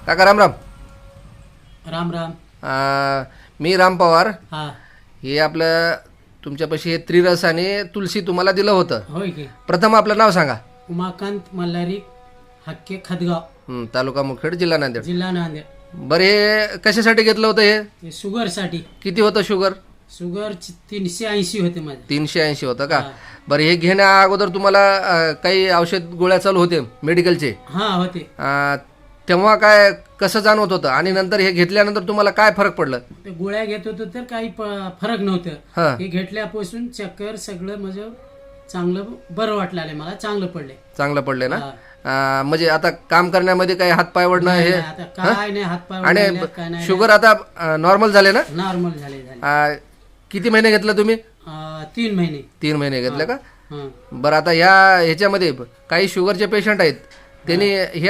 काका राम राम. राम राम. मी राम पवार. हा हे आपलं तुमच्यापाशी हे त्रिरस आणि तुलसी तुम्हाला दिलं होतं. होय की. प्रथम आपलं नाव सांगा. उमाकांत मल्हारी हक्के खदगाव, तालुका मुखेड, जिल्हा नांदेड. जिल्हा नांदेड. बरं, हे कशासाठी घेतलं होतं? हे ते शुगरसाठी. किती होतं शुगर? शुगर 380 होते माझे. 380 होतं का? हा. बरं, हे घेण्या अगोदर तुम्हाला काही औषध गोळ्या चालू होते मेडिकलचे? हा होते. तेव्हा काय कसं जाणवत होतं आणि नंतर हे घेतल्यानंतर तुम्हाला काय फरक पडलं? ते गोळ्या घेत होतो तर काही फरक हा. नव्हतं. हे घेतल्यापासून चक्कर सगळं म्हणजे चांगलं बरं वाटलं मला, चांगलं पडले. चांगलं पडले ना? म्हणजे आता काम करण्यामध्ये काही हातपाय वडणं हे आता काय नाही, हातपाय आणि वळायला काय नाही. शुगर आता नॉर्मल झाले ना? नॉर्मल झाले. किती महिने घेतलं तुम्ही? 3 महिने. 3 महिने घेतले का? हा. बरं, आता ह्याच्यामध्ये काही शुगरचे पेशंट आहेत, त्यांनी हे